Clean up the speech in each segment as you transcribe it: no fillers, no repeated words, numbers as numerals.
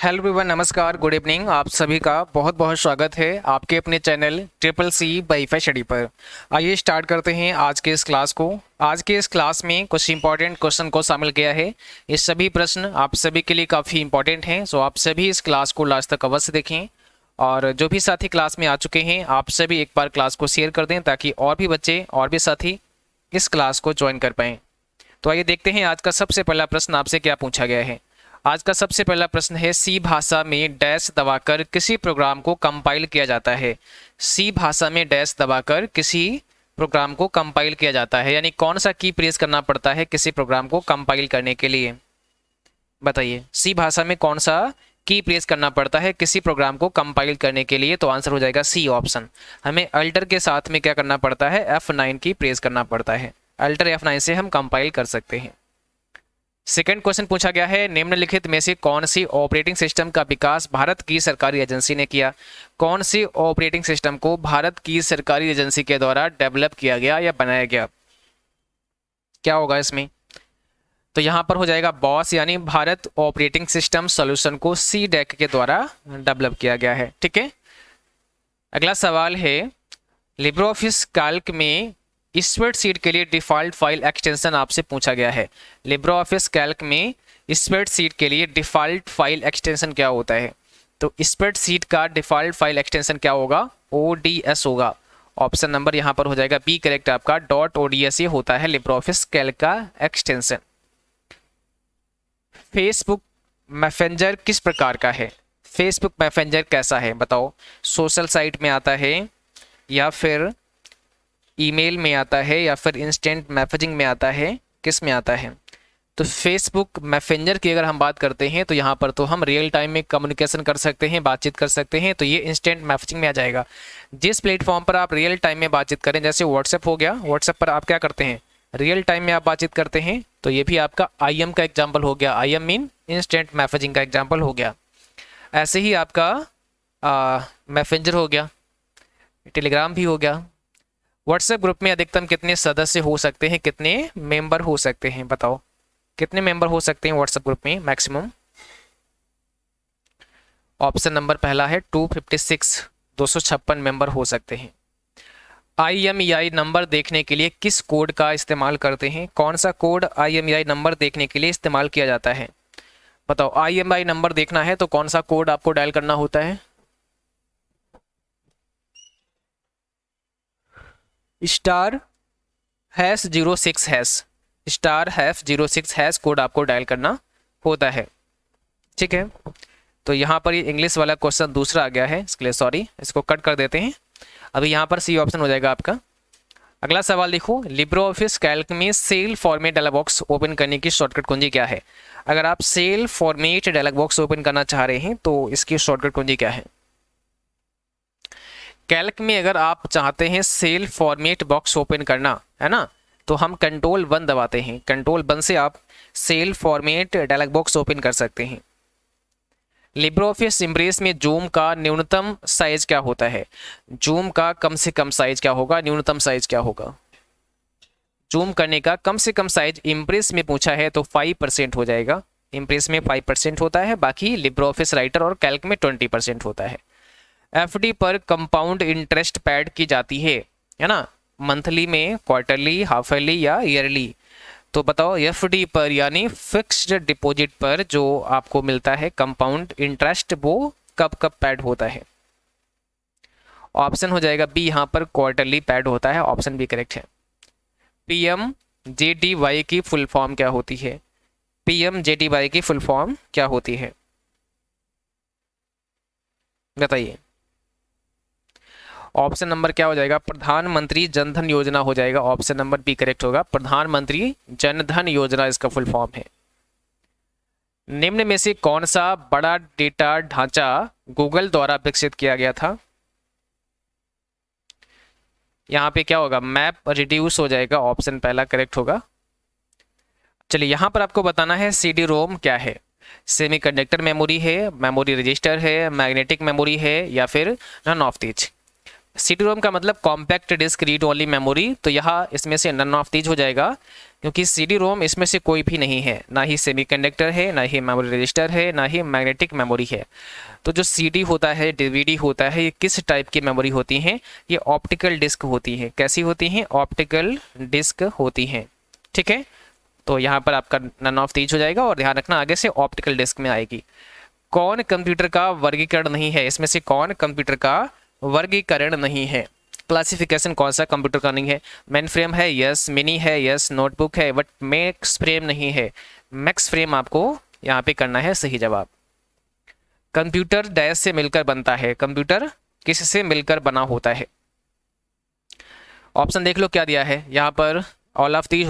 Hello everyone, नमस्कार, good evening. आप सभी का बहुत बहुत स्वागत है आपके अपने channel triple C wifi study पर। आइए स्टार्ट करते हैं आज के इस क्लास को। आज के इस क्लास में कुछ इंपॉर्टेंट क्वेश्चन को शामिल किया है। ये सभी प्रश्न आप सभी के लिए काफ़ी इंपॉर्टेंट हैं, सो आप सभी इस क्लास को लास्ट तक अवश्य देखें। और जो भी साथी क्लास में आ चुके हैं, आप सभी एक बार क्लास को शेयर कर दें ताकि और भी बच्चे और भी साथी इस क्लास को ज्वाइन कर पाएँ। तो आइए देखते हैं आज का सबसे पहला प्रश्न आपसे क्या पूछा गया है। आज का सबसे पहला प्रश्न है, सी भाषा में डैश दबाकर किसी प्रोग्राम को कंपाइल किया जाता है। सी भाषा में डैश दबाकर किसी प्रोग्राम को कंपाइल किया जाता है, यानी कौन सा की प्रेस करना पड़ता है किसी प्रोग्राम को कंपाइल करने के लिए। बताइए, सी भाषा में कौन सा की प्रेस करना पड़ता है किसी प्रोग्राम को कंपाइल करने के लिए। तो आंसर हो जाएगा सी ऑप्शन। हमें अल्टर के साथ में क्या करना पड़ता है, F9 की प्रेस करना पड़ता है। अल्टर F9 से हम कंपाइल कर सकते हैं। सेकेंड क्वेश्चन पूछा गया है, निम्नलिखित में से कौन सी ऑपरेटिंग सिस्टम का विकास भारत की सरकारी एजेंसी ने किया। कौन सी ऑपरेटिंग सिस्टम को भारत की सरकारी एजेंसी के द्वारा डेवलप किया गया या बनाया गया। क्या होगा इसमें, तो यहां पर हो जाएगा बॉस, यानी भारत ऑपरेटिंग सिस्टम सॉल्यूशन को CDAC के द्वारा डेवलप किया गया है। ठीक है, अगला सवाल है, लिब्रे ऑफिस कैल्क में स्प्रेडशीट के लिए डिफ़ॉल्ट फाइल एक्सटेंशन आपसे पूछा गया है। लिब्रे ऑफिस कैल्क में स्प्रेडशीट के लिए डिफ़ॉल्ट फाइल एक्सटेंशन क्या होता है। तो स्प्रेडशीट का डिफ़ॉल्ट फाइल एक्सटेंशन क्या होगा, ODS होगा। ऑप्शन नंबर यहाँ पर हो जाएगा बी करेक्ट आपका। .ods ये होता है लिब्रे ऑफिस कैल्क का एक्सटेंशन। फेसबुक मैसेंजर किस प्रकार का है। फेसबुक मैसेंजर कैसा है बताओ, सोशल साइट में आता है या फिर ईमेल में आता है या फिर इंस्टेंट मैसेजिंग में आता है, किस में आता है। तो फेसबुक मैसेंजर की अगर हम बात करते हैं तो यहाँ पर तो हम रियल टाइम में कम्युनिकेशन कर सकते हैं, बातचीत कर सकते हैं, तो ये इंस्टेंट मैसेजिंग में आ जाएगा। जिस प्लेटफॉर्म पर आप रियल टाइम में बातचीत करें, जैसे व्हाट्सएप हो गया, व्हाट्सएप पर आप क्या करते हैं, रियल टाइम में आप बातचीत करते हैं, तो ये भी आपका IM का एग्जाम्पल हो गया। IM मीन इंस्टेंट मैसेजिंग का एग्जाम्पल हो गया। ऐसे ही आपका मैसेंजर हो गया, टेलीग्राम भी हो गया। व्हाट्सएप ग्रुप में अधिकतम कितने सदस्य हो सकते हैं, कितने मेंबर हो सकते हैं बताओ, कितने मेंबर हो सकते हैं व्हाट्सएप ग्रुप में मैक्सिमम। ऑप्शन नंबर पहला है 256, 256 मेंबर हो सकते हैं। IMEI नंबर देखने के लिए किस कोड का इस्तेमाल करते हैं। कौन सा कोड IMEI नंबर देखने के लिए इस्तेमाल किया जाता है बताओ। IMEI नंबर देखना है तो कौन सा कोड आपको डायल करना होता है, *#06#, *#06# कोड आपको डायल करना होता है। ठीक है, तो यहाँ पर ये इंग्लिश वाला क्वेश्चन दूसरा आ गया है, इसके लिए सॉरी, इसको कट कर देते हैं। अभी यहाँ पर सी ऑप्शन हो जाएगा आपका। अगला सवाल देखो, लिब्रे ऑफिस कैल्क में cell format dialog box open करने की शॉर्टकट कुंजी क्या है। अगर आप cell format dialog box open करना चाह रहे हैं तो इसकी शॉर्टकट कुंजी क्या है। कैल्क में अगर आप चाहते हैं सेल फॉर्मेट बॉक्स ओपन करना है ना, तो हम Ctrl+1 दबाते हैं। Ctrl+1 से आप cell format dialog box open कर सकते हैं। लिब्रे ऑफिस इम्प्रेस में जूम का न्यूनतम साइज क्या होता है। जूम का कम से कम साइज क्या होगा, न्यूनतम साइज क्या होगा। जूम करने का कम से कम साइज इम्प्रेस में पूछा है तो 5% हो जाएगा। इम्प्रेस में 5% होता है, बाकी लिब्रे ऑफिस राइटर और कैल्क में 20% होता है। FD पर कंपाउंड इंटरेस्ट पैड की जाती है ना, मंथली में, क्वार्टरली, हाफ ईयरली या ईयरली। तो बताओ FD पर यानी फिक्स्ड डिपॉजिट पर जो आपको मिलता है कंपाउंड इंटरेस्ट, वो कब कब पैड होता है। ऑप्शन हो जाएगा बी, यहाँ पर क्वार्टरली पैड होता है। ऑप्शन बी करेक्ट है। PMJDY की फुल फॉर्म क्या होती है। PMJDY की फुल फॉर्म क्या होती है बताइए। ऑप्शन नंबर क्या हो जाएगा, प्रधानमंत्री जनधन योजना हो जाएगा। ऑप्शन नंबर बी करेक्ट होगा, प्रधानमंत्री जनधन योजना इसका फुल फॉर्म है। निम्न में से कौन सा बड़ा डेटा ढांचा गूगल द्वारा विकसित किया गया था। यहाँ पे क्या होगा, मैप रिड्यूस हो जाएगा। ऑप्शन पहला करेक्ट होगा। चलिए, यहाँ पर आपको बताना है CD-ROM क्या है। सेमीकंडक्टर मेमोरी है, मेमोरी रजिस्टर है, मैग्नेटिक मेमोरी है या फिर नन ऑफ दीज। CD-ROM का मतलब compact disc read only memory, तो यहाँ इसमें से नन ऑफ दीज हो जाएगा। क्योंकि सीडी रोम इसमें से कोई भी नहीं है, ना ही सेमीकंडक्टर है, ना ही मेमोरी रजिस्टर है, ना ही मैग्नेटिक मेमोरी है। तो जो सीडी होता है, डीवीडी होता है, ये किस टाइप की मेमोरी होती हैं? ये ऑप्टिकल डिस्क होती हैं। कैसी होती हैं? ऑप्टिकल डिस्क होती हैं। ठीक है, तो यहाँ पर आपका नन ऑफ तीज हो जाएगा और ध्यान रखना आगे से ऑप्टिकल डिस्क में आएगी। कौन कंप्यूटर का वर्गीकरण नहीं है? इसमें से कौन कंप्यूटर का वर्गीकरण नहीं है? क्लासिफिकेशन कौन सा कंप्यूटर का नहीं है? मेन फ्रेम है, यस। मिनी है, यस। नोटबुक है, बट मैक्स फ्रेम नहीं है। मैक्स फ्रेम आपको यहाँ पे करना है सही जवाब। कंप्यूटर डैश से मिलकर बनता है। कंप्यूटर किससे मिलकर बना होता है? ऑप्शन देख लो क्या दिया है यहाँ पर। ऑल ऑफ दीज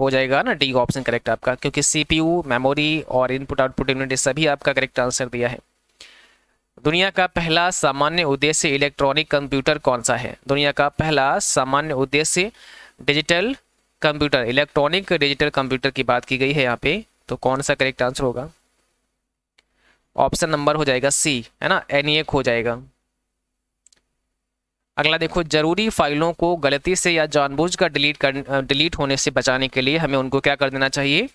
हो जाएगा ना, डी ऑप्शन करेक्ट आपका, क्योंकि सीपीयू, मेमोरी और इनपुट आउटपुट यूनिट सभी आपका करेक्ट आंसर दिया है। दुनिया का पहला सामान्य उद्देश्य इलेक्ट्रॉनिक कंप्यूटर कौन सा है? दुनिया का पहला सामान्य उद्देश्य digital computer, electronic digital computer की बात की गई है यहाँ पे, तो कौन सा करेक्ट आंसर होगा? ऑप्शन नंबर हो जाएगा सी, है ना, ENIAC हो जाएगा। अगला देखो, जरूरी फाइलों को गलती से या जानबूझकर डिलीट होने से बचाने के लिए हमें उनको क्या कर देना चाहिए?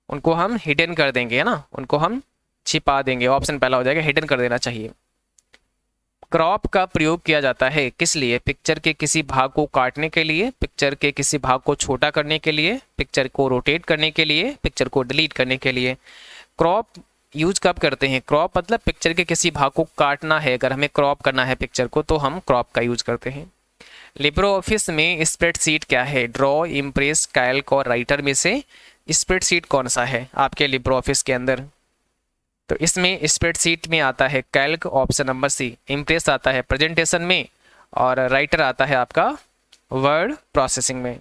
उनको हम हिडन कर देंगे, है ना, उनको हम छिपा देंगे। ऑप्शन पहला हो जाएगा, हिडन कर देना चाहिए। क्रॉप का प्रयोग किया जाता है किस लिए? पिक्चर के किसी भाग को काटने के लिए, पिक्चर के किसी भाग को छोटा करने के लिए, पिक्चर को रोटेट करने के लिए, पिक्चर को डिलीट करने के लिए। क्रॉप यूज कब करते हैं? क्रॉप मतलब पिक्चर के किसी भाग को काटना है, अगर हमें क्रॉप करना है पिक्चर को तो हम क्रॉप का यूज करते हैं। लिब्रो ऑफिस में स्प्रेडशीट क्या है? ड्रॉ, इम्प्रेस, कैल्क और राइटर में से स्प्रेडशीट कौन सा है आपके लिब्रो ऑफिस के अंदर? तो इसमें स्प्रेडशीट में आता है Calc, option number C. Impress आता है प्रेजेंटेशन में और राइटर आता है आपका वर्ड प्रोसेसिंग में।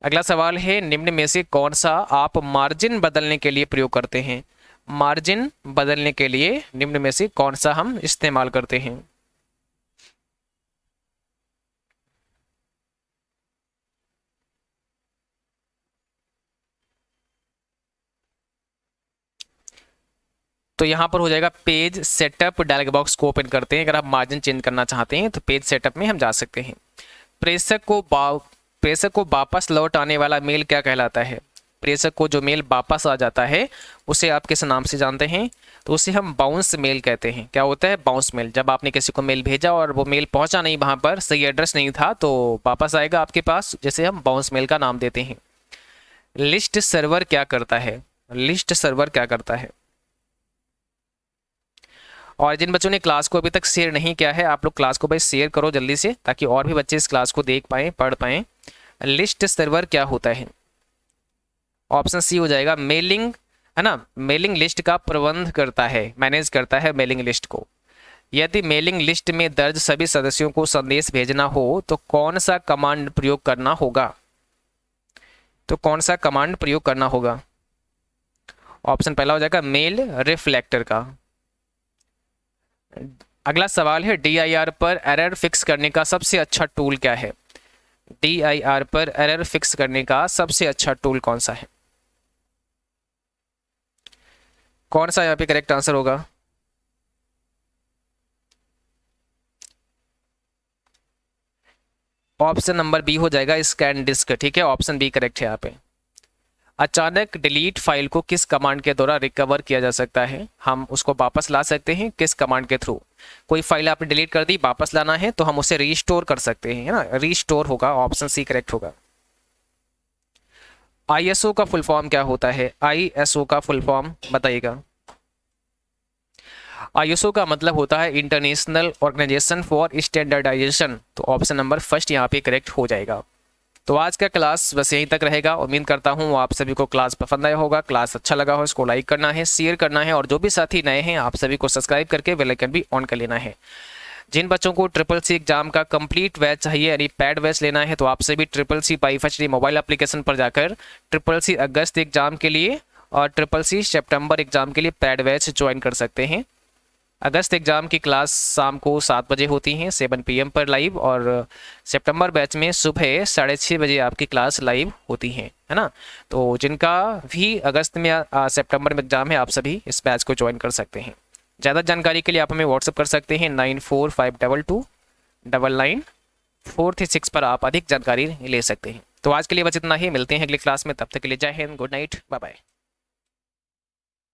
अगला सवाल है, निम्न में से कौन सा आप मार्जिन बदलने के लिए प्रयोग करते हैं? मार्जिन बदलने के लिए निम्न में से कौन सा हम इस्तेमाल करते हैं? तो यहाँ पर हो जाएगा पेज सेटअप। डायलॉग बॉक्स को ओपन करते हैं। अगर आप मार्जिन चेंज करना चाहते हैं तो पेज सेटअप में हम जा सकते हैं। प्रेषक को वापस लौट आने वाला मेल क्या कहलाता है? प्रेषक को जो मेल वापस आ जाता है उसे आप किस नाम से जानते हैं? तो उसे हम बाउंस मेल कहते हैं। क्या होता है? Bounce mail. जब आपने किसी को मेल भेजा और वो मेल पहुंचा नहीं, वहां पर सही एड्रेस नहीं था, तो वापस आएगा आपके पास, जैसे हम बाउंस मेल का नाम देते हैं। लिस्ट सर्वर क्या करता है? लिस्ट सर्वर क्या करता है? और जिन बच्चों ने क्लास को अभी तक शेयर नहीं किया है, आप लोग क्लास को भाई शेयर करो जल्दी से, ताकि और भी बच्चे इस क्लास को देख पाएँ, पढ़ पाएँ। लिस्ट सर्वर क्या होता है? ऑप्शन सी हो जाएगा मेलिंग, है ना, मेलिंग लिस्ट का प्रबंध करता है, मैनेज करता है मेलिंग लिस्ट को। यदि मेलिंग लिस्ट में दर्ज सभी सदस्यों को संदेश भेजना हो तो कौन सा कमांड प्रयोग करना होगा? तो कौन सा कमांड प्रयोग करना होगा? ऑप्शन पहला हो जाएगा मेल रिफ्लेक्टर का। अगला सवाल है, DIR पर एरर फिक्स करने का सबसे अच्छा टूल क्या है? DIR पर एरर फिक्स करने का सबसे अच्छा टूल कौन सा है? कौन सा यहाँ पे करेक्ट आंसर होगा? ऑप्शन नंबर बी हो जाएगा स्कैन डिस्क। ठीक है, ऑप्शन बी करेक्ट है यहाँ पे। अचानक डिलीट फाइल को किस कमांड के द्वारा रिकवर किया जा सकता है? हम उसको वापस ला सकते हैं किस कमांड के थ्रू? कोई फाइल आपने डिलीट कर दी, वापस लाना है तो हम उसे रीस्टोर कर सकते हैं, है ना, रीस्टोर होगा। ऑप्शन सी करेक्ट होगा। ISO का फुल फॉर्म क्या होता है? ISO का फुल फॉर्म बताइएगा। ISO का मतलब होता है इंटरनेशनल ऑर्गेनाइजेशन फॉर स्टैंडर्डाइजेशन। तो ऑप्शन नंबर फर्स्ट यहाँ पे करेक्ट हो जाएगा। तो आज का क्लास बस यहीं तक रहेगा। उम्मीद करता हूँ आप सभी को क्लास पसंद आया होगा, क्लास अच्छा लगा हो। इसको लाइक करना है, शेयर करना है, और जो भी साथी नए हैं आप सभी को सब्सक्राइब करके बेल आइकन भी ऑन कर लेना है। जिन बच्चों को CCC एग्जाम का कंप्लीट बैच चाहिए, यानी पैड बैच लेना है, तो आप सभी CCC बाई फैशडी मोबाइल एप्लीकेशन पर जाकर CCC अगस्त एग्जाम के लिए और CCC सितंबर एग्जाम के लिए पैड बैच ज्वाइन कर सकते हैं। अगस्त एग्ज़ाम की क्लास शाम को 7 बजे होती हैं 7 PM पर लाइव, और सितंबर बैच में सुबह 6:30 बजे आपकी क्लास लाइव होती हैं, है ना। तो जिनका भी अगस्त में सितंबर में एग्ज़ाम है, आप सभी इस बैच को ज्वाइन कर सकते हैं। ज़्यादा जानकारी के लिए आप हमें व्हाट्सअप कर सकते हैं 9452299436 पर आप अधिक जानकारी ले सकते हैं। तो आज के लिए बस इतना ही, मिलते हैं अगली क्लास में, तब तक के लिए जय हिंद, गुड नाइट, बाय बाय।